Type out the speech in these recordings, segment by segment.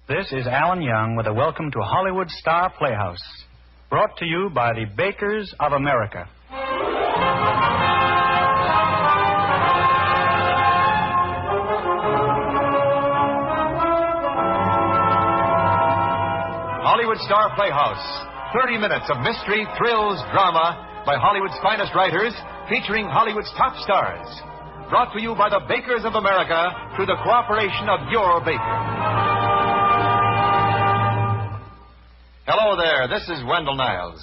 This is Alan Young with a welcome to Hollywood Star Playhouse, brought to you by the Bakers of America. Hollywood Star Playhouse. 30 minutes of mystery, thrills, drama by Hollywood's finest writers, featuring Hollywood's top stars. Brought to you by the Bakers of America through the cooperation of your baker. Hello there, this is Wendell Niles.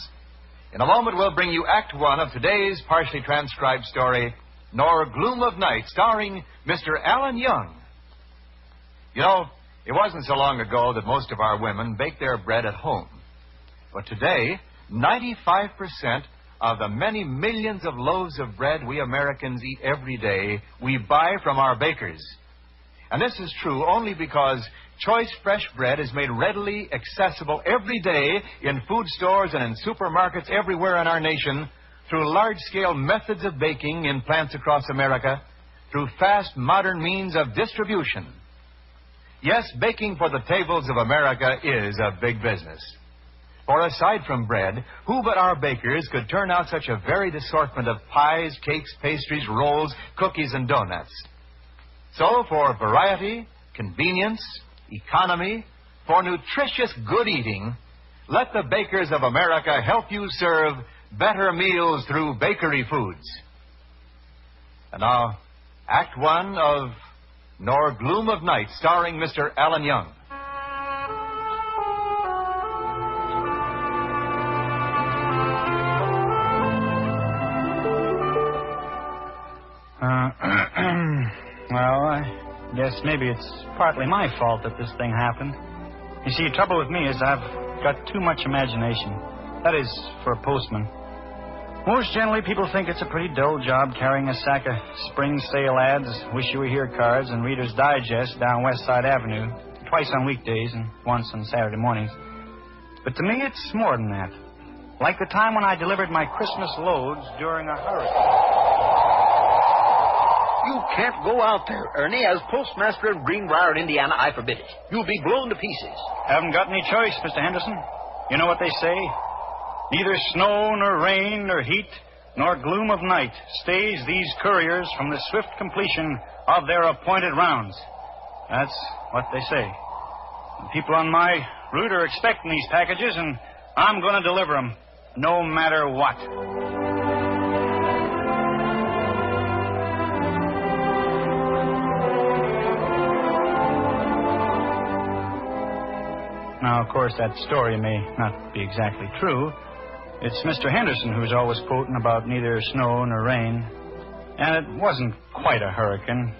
In a moment, we'll bring you Act One of today's partially transcribed story, Nor Gloom of Night, starring Mr. Alan Young. You know, it wasn't so long ago that most of our women baked their bread at home. But today, 95% of the many millions of loaves of bread we Americans eat every day, we buy from our bakers. And this is true only because choice fresh bread is made readily accessible every day in food stores and in supermarkets everywhere in our nation through large-scale methods of baking in plants across America, through fast, modern means of distribution. Yes, baking for the tables of America is a big business. For aside from bread, who but our bakers could turn out such a varied assortment of pies, cakes, pastries, rolls, cookies, and donuts? So, for variety, convenience, economy, for nutritious good eating, let the Bakers of America help you serve better meals through bakery foods. And now, Act One of Nor Gloom of Night, starring Mr. Alan Young. Well, I guess maybe it's partly my fault that this thing happened. You see, the trouble with me is I've got too much imagination. That is, for a postman. Most generally, people think it's a pretty dull job carrying a sack of spring sale ads, wish you were here cards, and Reader's Digest down West Side Avenue, twice on weekdays and once on Saturday mornings. But to me, it's more than that. Like the time when I delivered my Christmas loads during a hurricane. You can't go out there, Ernie. As postmaster of Greenbrier, Indiana, I forbid it. You'll be blown to pieces. Haven't got any choice, Mr. Henderson. You know what they say? Neither snow, nor rain, nor heat, nor gloom of night stays these couriers from the swift completion of their appointed rounds. That's what they say. The people on my route are expecting these packages, and I'm going to deliver them, no matter what. Now, of course, that story may not be exactly true. It's Mr. Henderson who's always quoting about neither snow nor rain. And it wasn't quite a hurricane.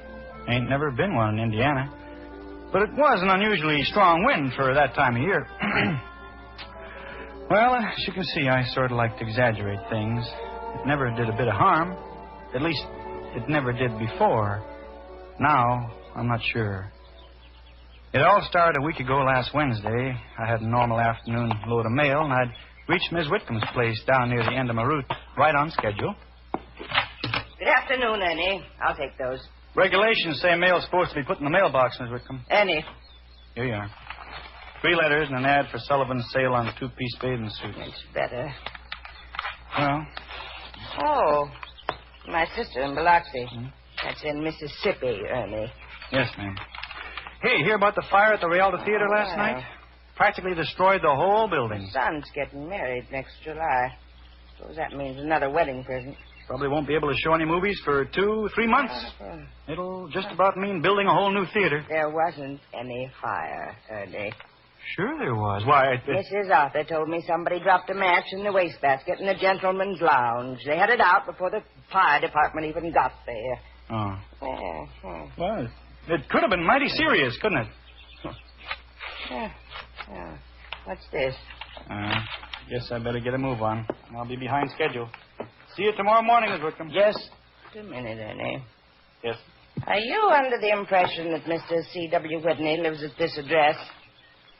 Ain't never been one in Indiana. But it was an unusually strong wind for that time of year. Well, as you can see, I sort of like to exaggerate things. It never did a bit of harm. At least, it never did before. Now, I'm not sure. It all started a week ago last Wednesday. I had a normal afternoon load of mail, and I'd reached Ms. Whitcomb's place down near the end of my route, right on schedule. Good afternoon, Annie. I'll take those. Regulations say mail's supposed to be put in the mailbox, Ms. Whitcomb. Annie. Here you are. 3 letters and an ad for Sullivan's sale on a 2-piece bathing suit. It's better. Well? Oh, my sister in Biloxi. That's in Mississippi, Ernie. Yes, ma'am. Hey, hear about the fire at the Rialto Theater last night? Practically destroyed the whole building. My son's getting married next July. Suppose that means another wedding present. Probably won't be able to show any movies for 2-3 months. It'll just about mean building a whole new theater. There wasn't any fire, Ernie. Sure there was. Why, Mrs. Arthur told me somebody dropped a match in the wastebasket in the gentleman's lounge. They had it out before the fire department even got there. Oh. Yeah. Well, it could have been mighty serious, couldn't it? Yeah. What's this? Guess I better get a move on. I'll be behind schedule. See you tomorrow morning, Ms. Whitcomb. Just a minute, Ernie. Yes. Are you under the impression that Mr. C.W. Whitney lives at this address?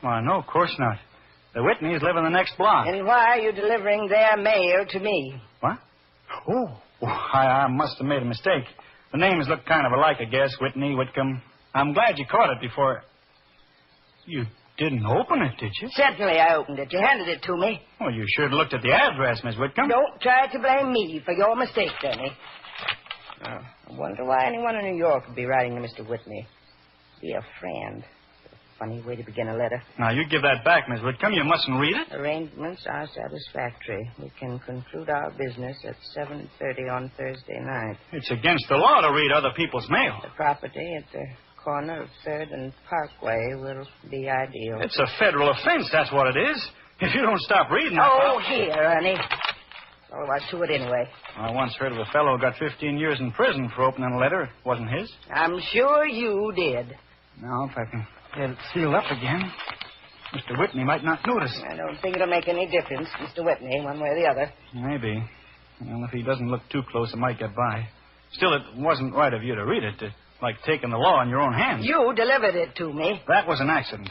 Why, no, of course not. The Whitneys live in the next block. And why are you delivering their mail to me? What? Oh, I must have made a mistake. The names look kind of alike, I guess. Whitney, Whitcomb. I'm glad you caught it before... You didn't open it, did you? Certainly I opened it. You handed it to me. Well, you should have looked at the address, Miss Whitcomb. Don't try to blame me for your mistake, Ernie. I wonder why anyone in New York would be writing to Mr. Whitney. Be a friend. Funny way to begin a letter. Now, you give that back, Miss Whitcomb. You mustn't read it. Arrangements are satisfactory. We can conclude our business at 7:30 on Thursday night. It's against the law to read other people's mail. The property at the corner of 3rd and Parkway will be ideal. It's a federal offense, that's what it is. If you don't stop reading it... Oh, here, Ernie. All right, to it anyway. I once heard of a fellow who got 15 years in prison for opening a letter. It wasn't his. I'm sure you did. Now, if I can get it sealed up again, Mr. Whitney might not notice. I don't think it'll make any difference, Mr. Whitney, one way or the other. Maybe. Well, if he doesn't look too close, it might get by. Still, it wasn't right of you to read it, like taking the law in your own hands. You delivered it to me. That was an accident.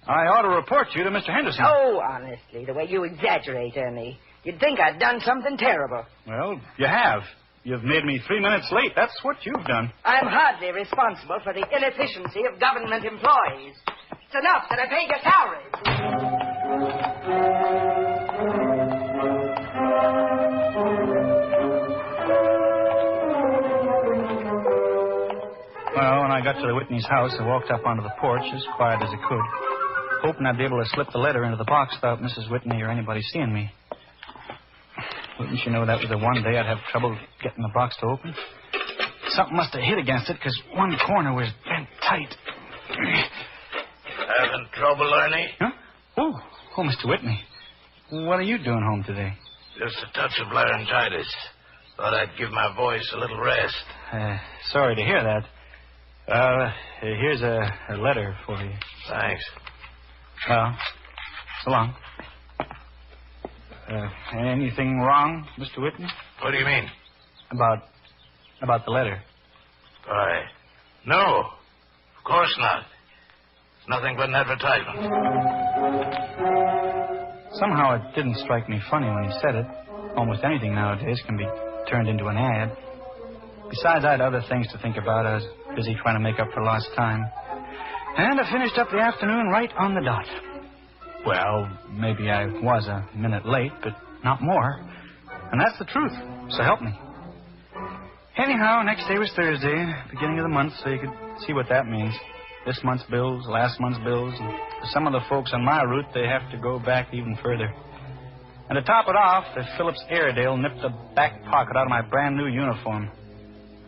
I ought to report you to Mr. Henderson. Oh, honestly, the way you exaggerate, Ernie. You'd think I'd done something terrible. Well, you have. You've made me 3 minutes late. That's what you've done. I'm hardly responsible for the inefficiency of government employees. It's enough that I pay your salaries. Well, when I got to the Whitney's house, I walked up onto the porch as quiet as I could, hoping I'd be able to slip the letter into the box without Mrs. Whitney or anybody seeing me. Wouldn't you know that was the one day I'd have trouble getting the box to open? Something must have hit against it, because one corner was bent tight. Having trouble, Ernie? Huh? Oh, Mr. Whitney. What are you doing home today? Just a touch of laryngitis. Thought I'd give my voice a little rest. Sorry to hear that. Here's a letter for you. Thanks. Well, so long. Anything wrong, Mr. Whitney? What do you mean? About the letter. Why, no. Of course not. It's nothing but an advertisement. Somehow it didn't strike me funny when he said it. Almost anything nowadays can be turned into an ad. Besides, I had other things to think about. I was busy trying to make up for lost time. And I finished up the afternoon right on the dot. Well, maybe I was a minute late, but not more. And that's the truth, so help me. Anyhow, next day was Thursday, beginning of the month, so you could see what that means. This month's bills, last month's bills, and for some of the folks on my route, they have to go back even further. And to top it off, the Phillips Airedale nipped the back pocket out of my brand new uniform.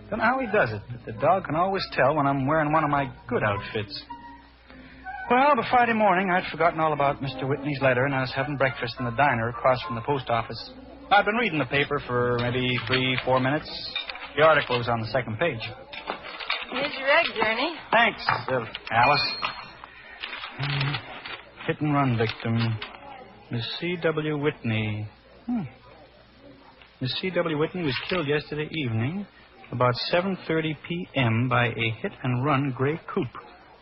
Don't know how he does it, but the dog can always tell when I'm wearing one of my good outfits. Well, by Friday morning, I'd forgotten all about Mr. Whitney's letter, and I was having breakfast in the diner across from the post office. I'd been reading the paper for maybe 3-4 minutes. The article was on the second page. Here's your egg, Ernie. Thanks, Alice. Hit and run victim, Miss C.W. Whitney. Miss C.W. Whitney was killed yesterday evening about 7:30 p.m. by a hit-and-run gray coupe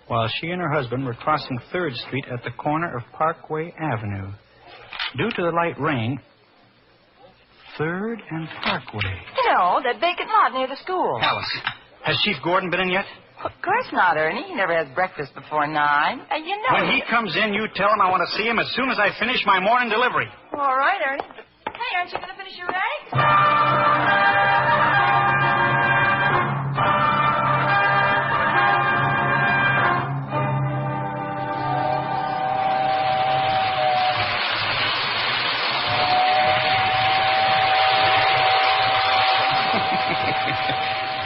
while she and her husband were crossing 3rd Street at the corner of Parkway Avenue. Due to the light rain... 3rd and Parkway. No, that vacant lot near the school. Alice, has Chief Gordon been in yet? Of course not, Ernie. He never has breakfast before 9. You know... When he comes in, you tell him I want to see him as soon as I finish my morning delivery. All right, Ernie. Hey, aren't you going to finish your egg?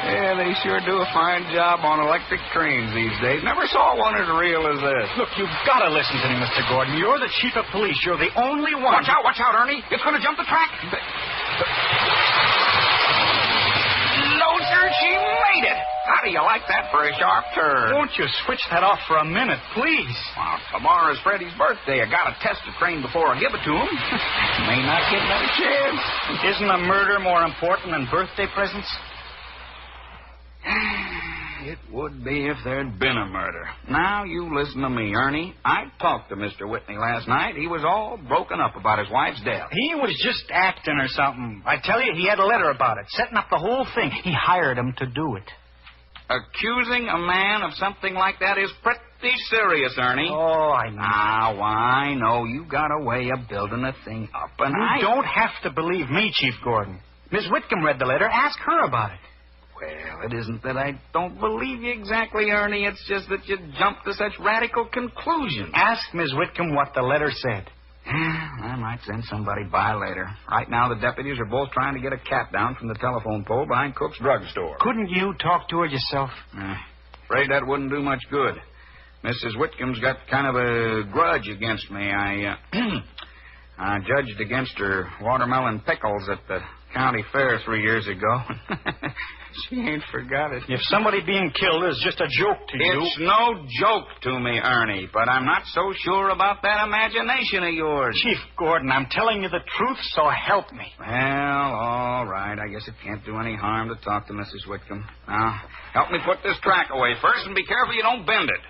Yeah, they sure do a fine job on electric trains these days. Never saw one as real as this. Look, you've got to listen to me, Mr. Gordon. You're the chief of police. You're the only one. Watch out, Ernie. It's going to jump the track. No, sir, she made it. How do you like that for a sharp turn? Won't you switch that off for a minute, please? Well, tomorrow's Freddie's birthday. I got to test the train before I give it to him. May not get another chance. Isn't a murder more important than birthday presents? It would be if there'd been a murder. Now, you listen to me, Ernie. I talked to Mr. Whitney last night. He was all broken up about his wife's death. He was just acting or something. I tell you, he had a letter about it, setting up the whole thing. He hired him to do it. Accusing a man of something like that is pretty Be serious, Ernie. Oh, I know. Now, I know. You got a way of building a thing up, and You don't have to believe me, Chief Gordon. Miss Whitcomb read the letter. Ask her about it. Well, it isn't that I don't believe you exactly, Ernie. It's just that you jumped to such radical conclusions. Ask Miss Whitcomb what the letter said. I might send somebody by later. Right now, the deputies are both trying to get a cat down from the telephone pole behind Cook's drugstore. Couldn't you talk to her yourself? Afraid that wouldn't do much good. Mrs. Whitcomb's got kind of a grudge against me. I judged against her watermelon pickles at the county fair 3 years ago. She ain't forgot it. If somebody being killed is just a joke to you... It's no joke to me, Ernie, but I'm not so sure about that imagination of yours. Chief Gordon, I'm telling you the truth, so help me. Well, all right. I guess it can't do any harm to talk to Mrs. Whitcomb. Now, help me put this track away first, and be careful you don't bend it.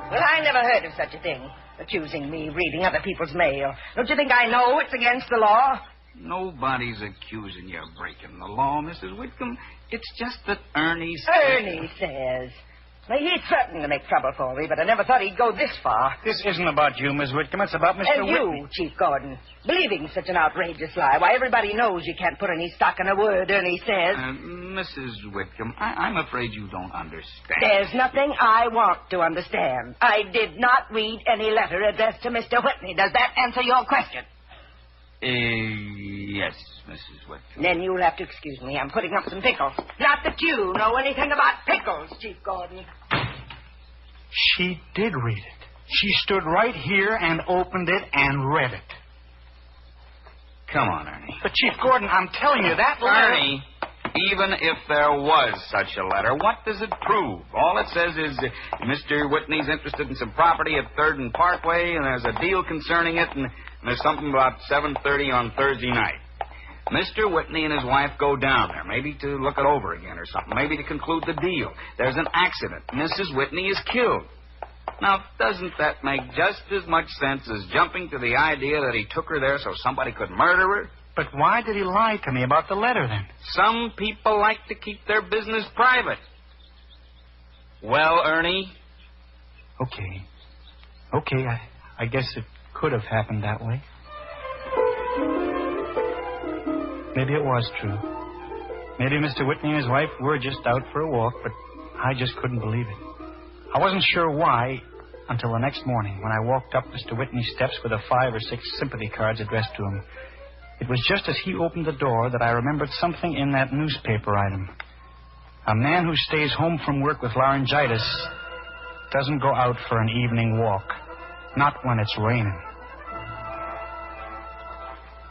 Well, I never heard of such a thing. Accusing me reading other people's mail. Don't you think I know it's against the law? Nobody's accusing you of breaking the law, Mrs. Whitcomb. It's just that Ernie says. Now, he threatened to make trouble for me, but I never thought he'd go this far. This isn't about you, Miss Whitcomb. It's about Mr. And Whitney. you, Chief Gordon, believing such an outrageous lie. Why, everybody knows you can't put any stock in a word Ernie says. Mrs. Whitcomb, I'm afraid you don't understand. There's nothing I want to understand. I did not read any letter addressed to Mr. Whitney. Does that answer your question? Yes, Mrs. Whitcomb. Then you'll have to excuse me. I'm putting up some pickles. Not that you know anything about pickles, Chief Gordon. She did read it. She stood right here and opened it and read it. Come on, Ernie. But, Chief Gordon, I'm telling you, that letter... Ernie, even if there was such a letter, what does it prove? All it says is Mr. Whitney's interested in some property at 3rd and Parkway, and there's a deal concerning it, and there's something about 7:30 on Thursday night. Mr. Whitney and his wife go down there, maybe to look it over again or something, maybe to conclude the deal. There's an accident. Mrs. Whitney is killed. Now, doesn't that make just as much sense as jumping to the idea that he took her there so somebody could murder her? But why did he lie to me about the letter, then? Some people like to keep their business private. Well, Ernie? Okay, I guess it could have happened that way. Maybe it was true. Maybe Mr. Whitney and his wife were just out for a walk, but I just couldn't believe it. I wasn't sure why until the next morning when I walked up Mr. Whitney's steps with 5 or 6 sympathy cards addressed to him. It was just as he opened the door that I remembered something in that newspaper item. A man who stays home from work with laryngitis doesn't go out for an evening walk. Not when it's raining.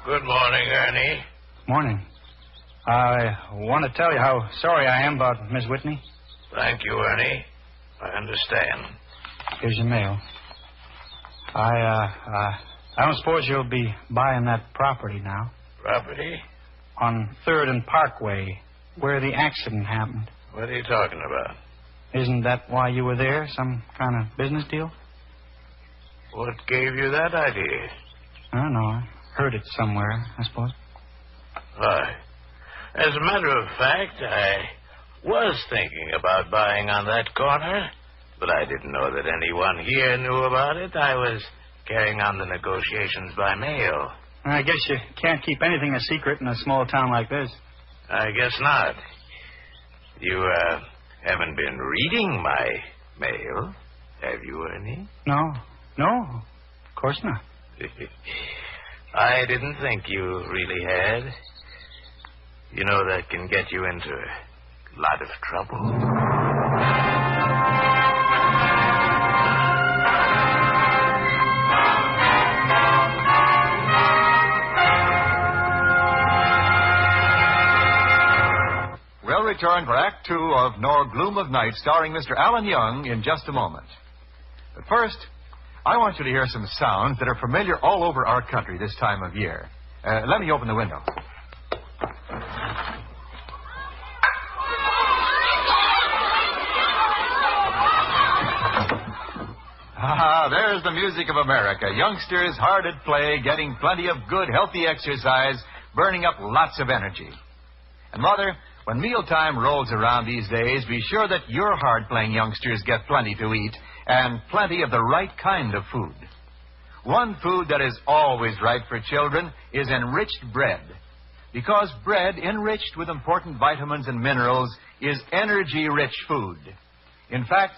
Good morning, Ernie. Morning. I want to tell you how sorry I am about Miss Whitney. Thank you, Ernie. I understand. Here's your mail. I don't suppose you'll be buying that property now. Property? On 3rd and Parkway, where the accident happened. What are you talking about? Isn't that why you were there? Some kind of business deal? What gave you that idea? I don't know. I heard it somewhere, I suppose. Why, as a matter of fact, I was thinking about buying on that corner, but I didn't know that anyone here knew about it. I was carrying on the negotiations by mail. I guess you can't keep anything a secret in a small town like this. I guess not. You, haven't been reading my mail, have you, Ernie? No, of course not. I didn't think you really had. You know, that can get you into a lot of trouble. We'll return for Act 2 of Nor Gloom of Night, starring Mr. Alan Young, in just a moment. But first, I want you to hear some sounds that are familiar all over our country this time of year. Let me open the window. There's the music of America. Youngsters hard at play, getting plenty of good, healthy exercise, burning up lots of energy. And, Mother, when mealtime rolls around these days, be sure that your hard-playing youngsters get plenty to eat and plenty of the right kind of food. One food that is always right for children is enriched bread, because bread enriched with important vitamins and minerals is energy-rich food. In fact,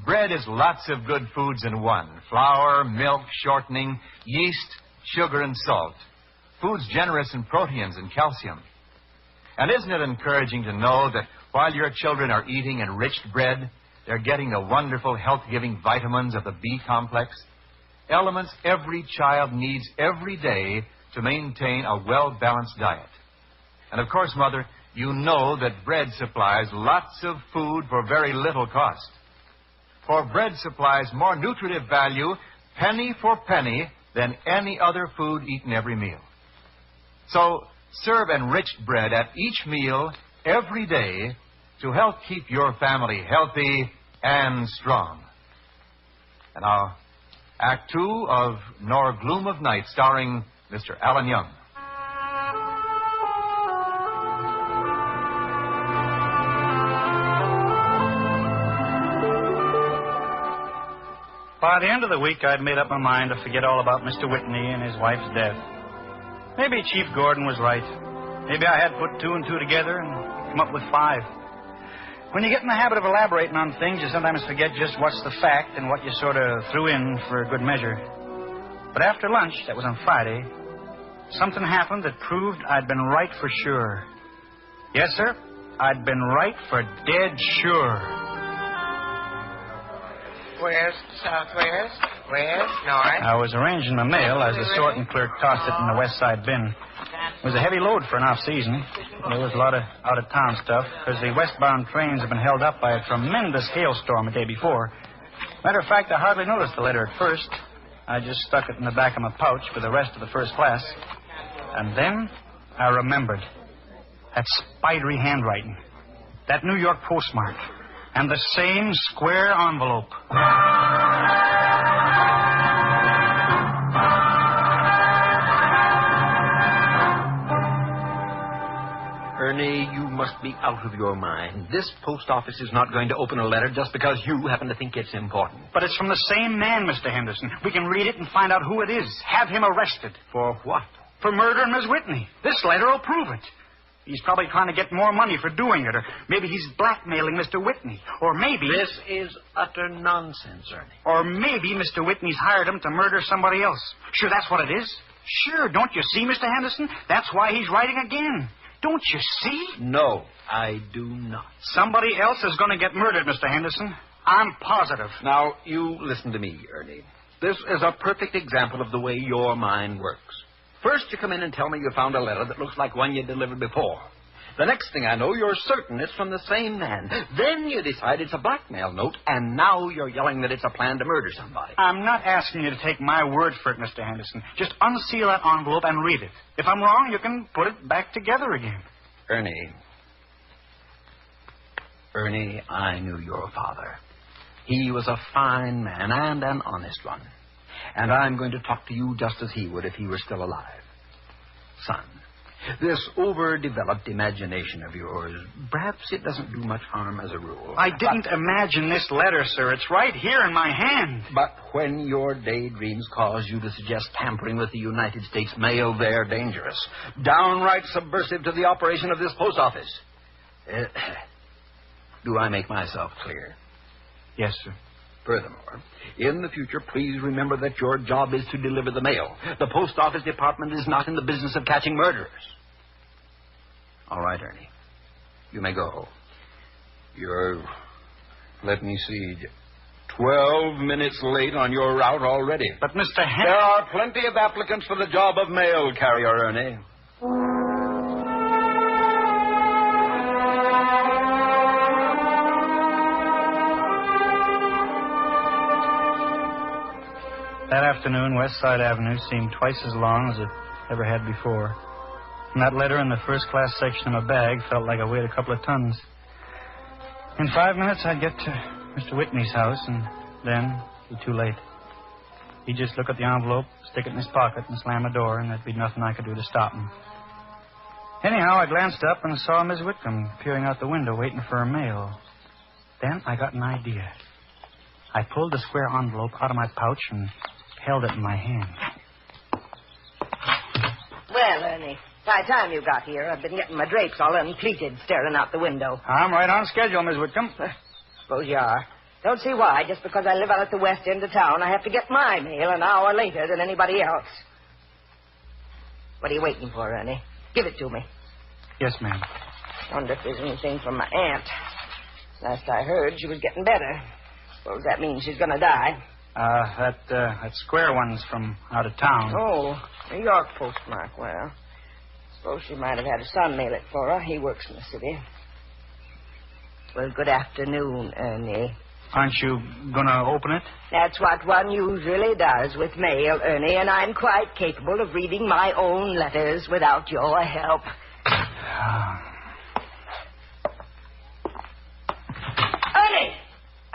bread is lots of good foods in one: flour, milk, shortening, yeast, sugar, and salt. Foods generous in proteins and calcium. And isn't it encouraging to know that while your children are eating enriched bread, they're getting the wonderful health-giving vitamins of the B complex? Elements every child needs every day to maintain a well-balanced diet. And of course, Mother, you know that bread supplies lots of food for very little cost. For bread supplies more nutritive value, penny for penny, than any other food eaten every meal. So, serve enriched bread at each meal every day to help keep your family healthy and strong. And now, Act 2 of Nor Gloom of Night, starring Mr. Alan Young. By the end of the week, I'd made up my mind to forget all about Mr. Whitney and his wife's death. Maybe Chief Gordon was right. Maybe I had put 2 and 2 together and come up with 5. When you get in the habit of elaborating on things, you sometimes forget just what's the fact and what you sort of threw in for good measure. But after lunch, that was on Friday, something happened that proved I'd been right for sure. Yes, sir, I'd been right for dead sure. West, southwest, west, north. I was arranging my mail as the sorting clerk tossed it in the west side bin. It was a heavy load for an off-season. There was a lot of out-of-town stuff, because the westbound trains have been held up by a tremendous hailstorm the day before. Matter of fact, I hardly noticed the letter at first. I just stuck it in the back of my pouch for the rest of the first class. And then I remembered. That spidery handwriting. That New York postmark. And the same square envelope. Ernie, you must be out of your mind. This post office is not going to open a letter just because you happen to think it's important. But it's from the same man, Mr. Henderson. We can read it and find out who it is. Have him arrested. For what? For murdering Miss Whitney. This letter will prove it. He's probably trying to get more money for doing it, or maybe he's blackmailing Mr. Whitney. Or maybe... This is utter nonsense, Ernie. Or maybe Mr. Whitney's hired him to murder somebody else. Sure, that's what it is. Sure, don't you see, Mr. Henderson? That's why he's writing again. Don't you see? No, I do not. Somebody else is going to get murdered, Mr. Henderson. I'm positive. Now, you listen to me, Ernie. This is a perfect example of the way your mind works. First, you come in and tell me you found a letter that looks like one you delivered before. The next thing I know, you're certain it's from the same man. Then you decide it's a blackmail note, and now you're yelling that it's a plan to murder somebody. I'm not asking you to take my word for it, Mr. Henderson. Just unseal that envelope and read it. If I'm wrong, you can put it back together again. Ernie, I knew your father. He was a fine man and an honest one. And I'm going to talk to you just as he would if he were still alive. Son, this overdeveloped imagination of yours, perhaps it doesn't do much harm as a rule. I didn't imagine this letter, sir. It's right here in my hand. But when your daydreams cause you to suggest tampering with the United States mail, they're dangerous. Downright subversive to the operation of this post office. Do I make myself clear? Yes, sir. Furthermore, in the future, please remember that your job is to deliver the mail. The post office department is not in the business of catching murderers. All right, Ernie. You may go. You're, 12 minutes late on your route already. But, Mr. There are plenty of applicants for the job of mail carrier, Ernie. That afternoon, West Side Avenue seemed twice as long as it ever had before. And that letter in the first-class section of my bag felt like it weighed a couple of tons. In 5 minutes, I'd get to Mr. Whitney's house, and then it'd be too late. He'd just look at the envelope, stick it in his pocket, and slam the door, and there'd be nothing I could do to stop him. Anyhow, I glanced up and saw Miss Whitcomb peering out the window waiting for her mail. Then I got an idea. I pulled the square envelope out of my pouch and held it in my hand. Well, Ernie, by the time you got here, I've been getting my drapes all unpleated staring out the window. I'm right on schedule, Miss Whitcomb. Suppose you are. Don't see why. Just because I live out at the west end of town, I have to get my mail an hour later than anybody else. What are you waiting for, Ernie? Give it to me. Yes, ma'am. Wonder if there's anything from my aunt. Last I heard, she was getting better. Suppose that means she's going to die. That square one's from out of town. Oh, New York postmark. Well, suppose she might have had her son mail it for her. He works in the city. Well, good afternoon, Ernie. Aren't you going to open it? That's what one usually does with mail, Ernie, and I'm quite capable of reading my own letters without your help. Ernie!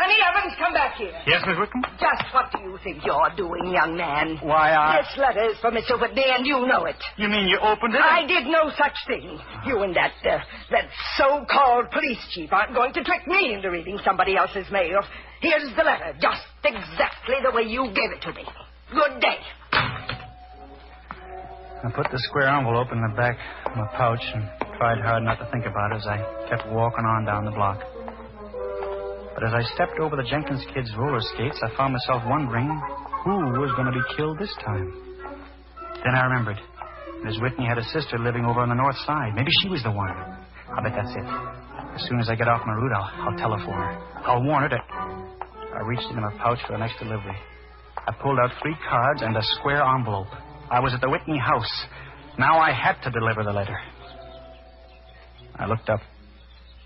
Ernie Evans, come back here. Yes, Miss Whitcomb? Just what do you think you're doing, young man? Why, This letter is for Mr. Whitney, and you know it. You mean you opened it? I did no such thing. You and that so-called police chief aren't going to trick me into reading somebody else's mail. Here's the letter, just exactly the way you gave it to me. Good day. I put the square envelope in the back of my pouch and tried hard not to think about it as I kept walking on down the block. But as I stepped over the Jenkins kids' roller skates, I found myself wondering who was going to be killed this time. Then I remembered. Miss Whitney had a sister living over on the north side. Maybe she was the one. I bet that's it. As soon as I get off my route, I'll telephone her. I'll warn her that... I reached into my pouch for the next delivery. I pulled out 3 cards and a square envelope. I was at the Whitney house. Now I had to deliver the letter. I looked up,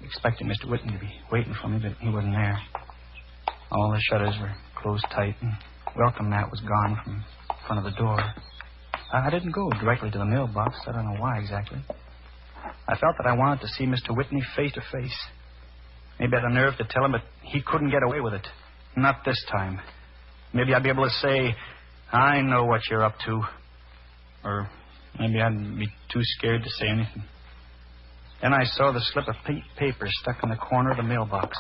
expecting Mr. Whitney to be waiting for me, but he wasn't there. All the shutters were closed tight, and welcome mat was gone from front of the door. I didn't go directly to the mailbox. I don't know why exactly. I felt that I wanted to see Mr. Whitney face to face. Maybe I had the nerve to tell him that he couldn't get away with it. Not this time. Maybe I'd be able to say, I know what you're up to. Or maybe I'd be too scared to say anything. Then I saw the slip of pink paper stuck in the corner of the mailbox.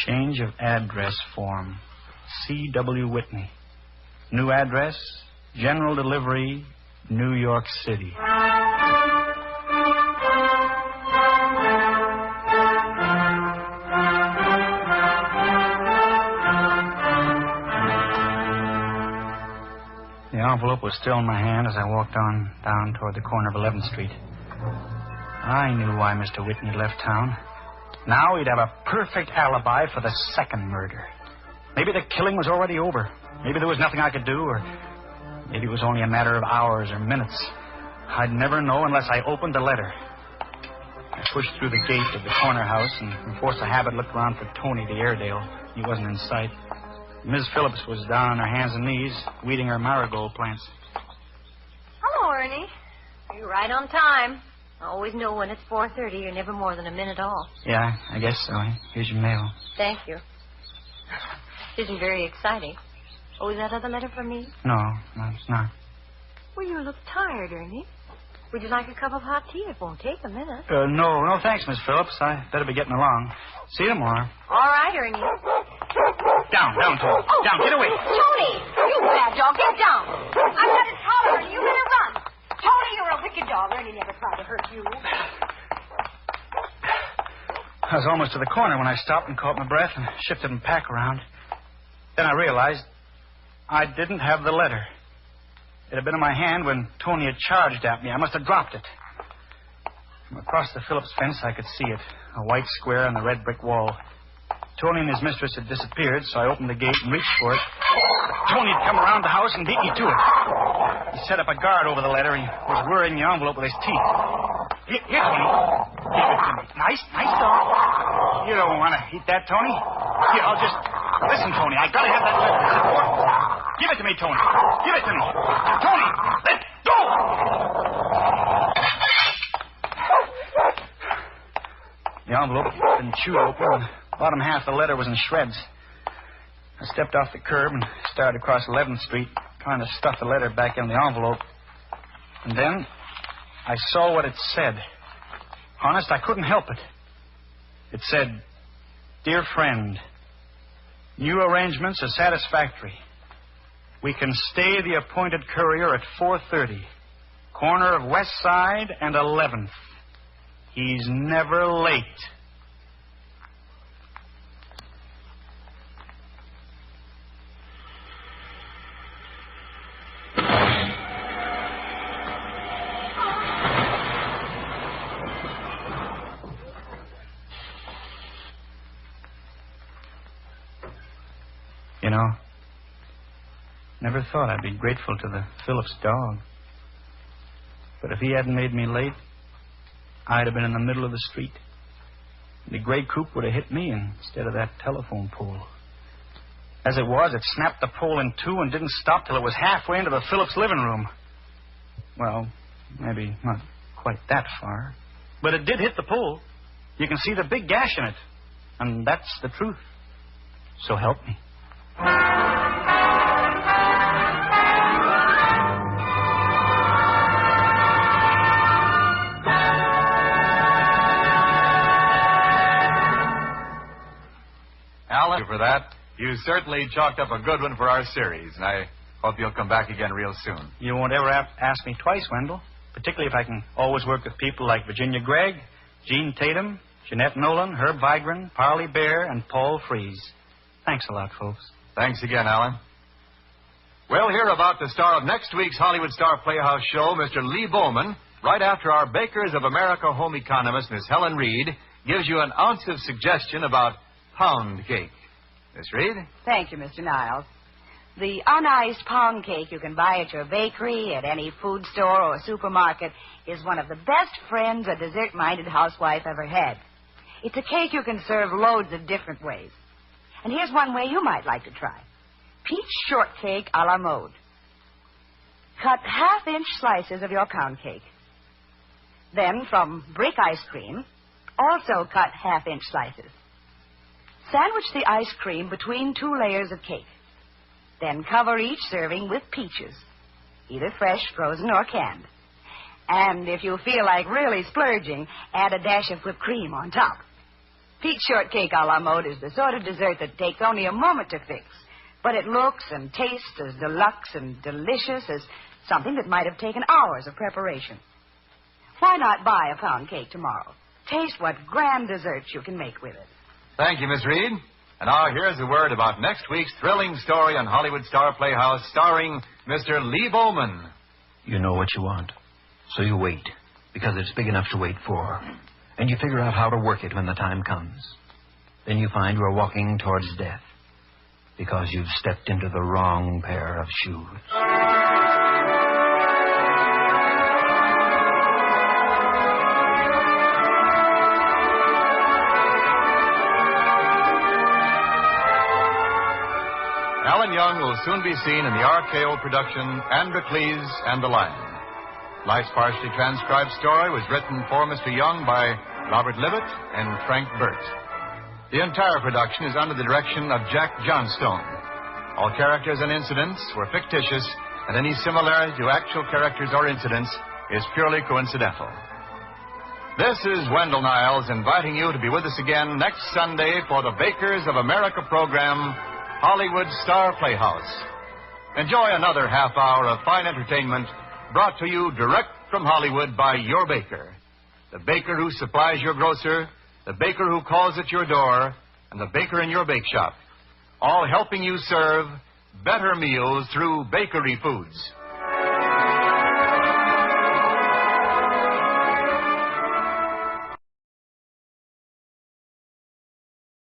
Change of address form. C.W. Whitney. New address, general delivery, New York City. The envelope was still in my hand as I walked on down toward the corner of 11th Street. I knew why Mr. Whitney left town. Now he'd have a perfect alibi for the second murder. Maybe the killing was already over. Maybe there was nothing I could do, or maybe it was only a matter of hours or minutes. I'd never know unless I opened the letter. I pushed through the gate of the corner house and, from force of habit, looked around for Tony the Airedale. He wasn't in sight. Ms. Phillips was down on her hands and knees, weeding her marigold plants. Hello, Ernie. You're right on time. I always know when it's 4:30. You're never more than a minute off. Yeah, I guess so. Here's your mail. Thank you. It isn't very exciting. Oh, is that other letter for me? No, it's not. Well, you look tired, Ernie. Would you like a cup of hot tea? It won't take a minute. No, thanks, Miss Phillips. I better be getting along. See you tomorrow. All right, Ernie. Down, Tony. Oh. Down, get away. Tony! You bad dog, get down. I've got his collar, Ernie. You better run. Tony, you're a wicked dog. Ernie never tried to hurt you. I was almost to the corner when I stopped and caught my breath and shifted my pack around. Then I realized I didn't have the letter. It had been in my hand when Tony had charged at me. I must have dropped it. From across the Phillips fence, I could see it, a white square on the red brick wall. Tony and his mistress had disappeared, so I opened the gate and reached for it. Tony had come around the house and beat me to it. He set up a guard over the letter and he was whirring the envelope with his teeth. Here, Tony. Give it to me. Nice dog. You don't want to eat that, Tony? Here, I'll just... Listen, Tony, I gotta have that letter. Give it to me, Tony. Give it to me. Tony, let go! The envelope had been chewed open, and the bottom half of the letter was in shreds. I stepped off the curb and started across 11th Street, trying to stuff the letter back in the envelope. And then I saw what it said. Honest, I couldn't help it. It said, "Dear friend, new arrangements are satisfactory. We can stay the appointed courier at 4:30. Corner of West Side and 11th. He's never late." You know, never thought I'd be grateful to the Phillips dog. But if he hadn't made me late, I'd have been in the middle of the street. The gray coupe would have hit me instead of that telephone pole. As it was, it snapped the pole in two and didn't stop till it was halfway into the Phillips living room. Well, maybe not quite that far. But it did hit the pole. You can see the big gash in it. And that's the truth. So help me. Alan, for that. You certainly chalked up a good one for our series, and I hope you'll come back again real soon. You won't ever ask me twice, Wendell. Particularly if I can always work with people like Virginia Gregg, Gene Tatum, Jeanette Nolan, Herb Vigran, Parley Bear, and Paul Freese. Thanks a lot, folks. Thanks again, Alan. We'll hear about the star of next week's Hollywood Star Playhouse show, Mr. Lee Bowman, right after our Bakers of America home economist, Miss Helen Reed, gives you an ounce of suggestion about pound cake. Miss Reed? Thank you, Mr. Niles. The uniced pound cake you can buy at your bakery, at any food store or supermarket, is one of the best friends a dessert-minded housewife ever had. It's a cake you can serve loads of different ways. And here's one way you might like to try. Peach shortcake a la mode. Cut half-inch slices of your pound cake. Then, from brick ice cream, also cut half-inch slices. Sandwich the ice cream between two layers of cake. Then cover each serving with peaches, either fresh, frozen, or canned. And if you feel like really splurging, add a dash of whipped cream on top. Peach shortcake a la mode is the sort of dessert that takes only a moment to fix, but it looks and tastes as deluxe and delicious as something that might have taken hours of preparation. Why not buy a pound cake tomorrow? Taste what grand desserts you can make with it. Thank you, Miss Reed. And now here's a word about next week's thrilling story on Hollywood Star Playhouse starring Mr. Lee Bowman. You know what you want, so you wait, because it's big enough to wait for. And you figure out how to work it when the time comes. Then you find you're walking towards death, because you've stepped into the wrong pair of shoes. Alan Young will soon be seen in the RKO production Androcles and the Lion. Life's partially transcribed story was written for Mr. Young by Robert Livett and Frank Burt. The entire production is under the direction of Jack Johnstone. All characters and incidents were fictitious, and any similarity to actual characters or incidents is purely coincidental. This is Wendell Niles inviting you to be with us again next Sunday for the Bakers of America program, Hollywood Star Playhouse. Enjoy another half hour of fine entertainment brought to you direct from Hollywood by your baker. The baker who supplies your grocer, the baker who calls at your door, and the baker in your bake shop. All helping you serve better meals through bakery foods.